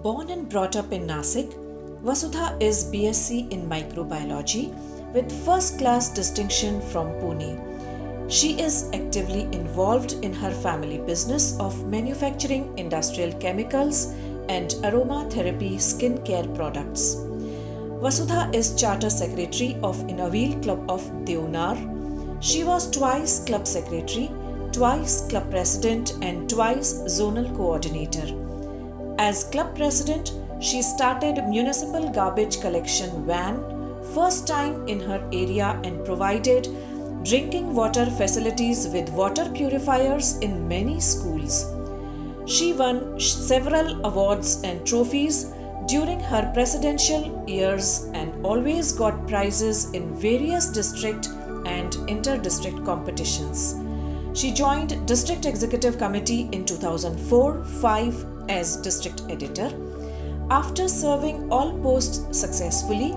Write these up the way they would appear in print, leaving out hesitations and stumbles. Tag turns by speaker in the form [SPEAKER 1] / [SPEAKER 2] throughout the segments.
[SPEAKER 1] Born and brought up in Nasik, Vasudha is BSc in microbiology with first class distinction from Pune. She is actively involved in her family business of manufacturing industrial chemicals and aromatherapy skincare products. Vasudha is Charter Secretary of Innovil Club of Deonar. She was twice Club Secretary, twice Club President and twice Zonal Coordinator. As Club President, she started municipal garbage collection van first time in her area and provided drinking water facilities with water purifiers in many schools. She won several awards and trophies during her presidential years and always got prizes in various district and inter-district competitions. She joined District Executive Committee in 2004-05 as District Editor. After serving all posts successfully,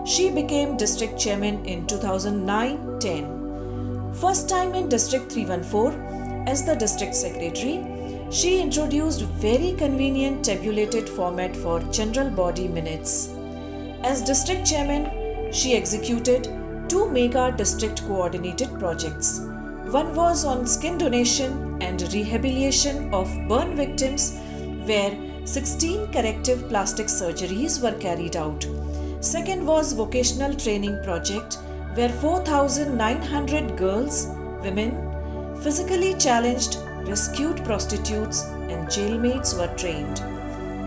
[SPEAKER 1] she became District Chairman in 2009-10. First time in District 314 as the District Secretary, she introduced very convenient tabulated format for general body minutes. As District Chairman, she executed 2 mega district coordinated projects. One was on skin donation and rehabilitation of burn victims, where 16 corrective plastic surgeries were carried out. Second was vocational training project, where 4,900 girls, women, physically challenged, rescued prostitutes and jailmates were trained.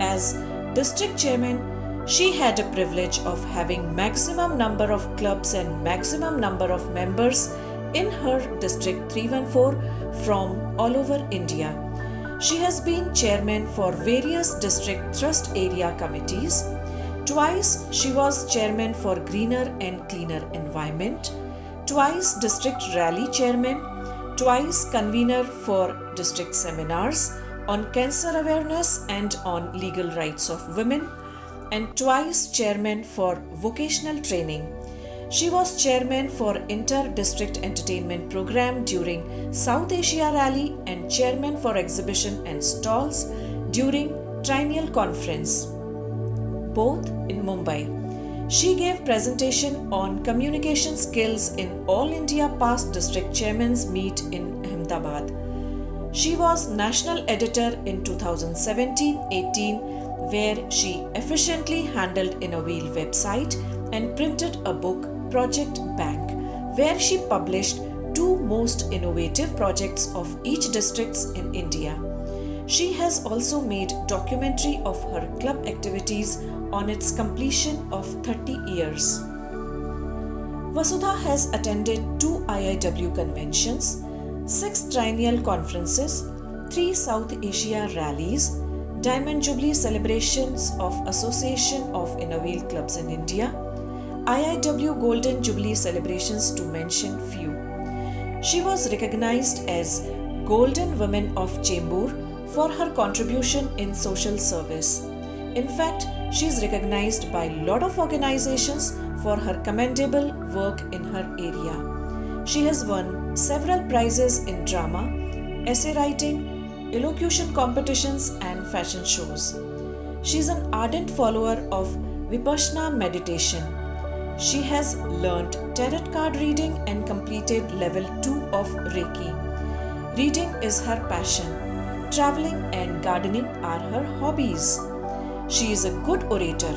[SPEAKER 1] As District Chairman, she had a privilege of having maximum number of clubs and maximum number of members in her District 314 from all over India. She has been chairman for various district trust area committees. Twice she was chairman for Greener and Cleaner Environment, twice district rally chairman, twice convener for district seminars on cancer awareness and on legal rights of women, and twice chairman for vocational training. She was chairman for Inter-District Entertainment Program during South Asia Rally and chairman for exhibition and stalls during Triennial Conference, both in Mumbai. She gave presentation on communication skills in All India Past District Chairman's Meet in Ahmedabad. She was National Editor in 2017-18, where she efficiently handled Innovil website and printed a book, Project Bank, where she published 2 most innovative projects of each districts in India. She has also made documentary of her club activities on its completion of 30 years. Vasudha has attended 2 IIW conventions, 6 triennial conferences, 3 South Asia rallies, Diamond Jubilee celebrations of Association of Innovil Clubs in India, IIW Golden Jubilee celebrations to mention few. She was recognized as Golden Woman of Chembur for her contribution in social service. In fact, she is recognized by a lot of organizations for her commendable work in her area. She has won several prizes in drama, essay writing, elocution competitions and fashion shows. She is an ardent follower of Vipassana meditation. She has learnt tarot card reading and completed level 2 of Reiki. Reading is her passion. Traveling and gardening are her hobbies. She is a good orator.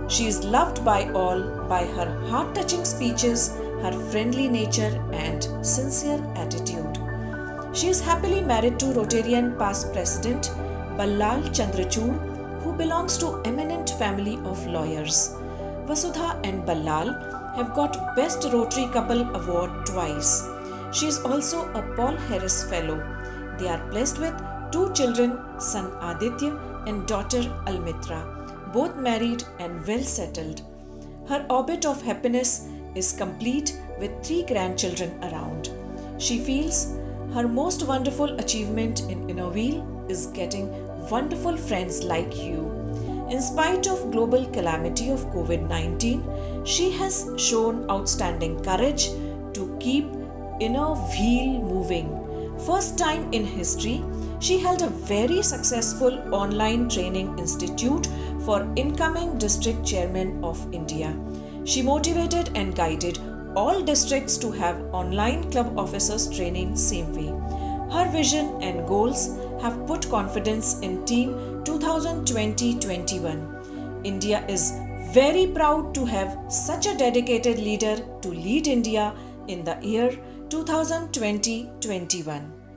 [SPEAKER 1] She is loved by all by her heart-touching speeches, her friendly nature and sincere attitude. She is happily married to Rotarian past President Ballal Chandrachud, who belongs to eminent family of lawyers. Vasudha and Ballal have got Best Rotary Couple Award twice. She is also a Paul Harris Fellow. They are blessed with 2 children, son Aditya and daughter Almitra, both married and well settled. Her orbit of happiness is complete with 3 grandchildren around. She feels her most wonderful achievement in Innovil is getting wonderful friends like you. In spite of global calamity of COVID-19, she has shown outstanding courage to keep Innovil moving. First time in history, She held a very successful online training institute for incoming district chairmen of India. She motivated and guided all districts to have online club officers training same way. Her vision and goals have put confidence in Team 2020-21. India is very proud to have such a dedicated leader to lead India in the year 2020-21.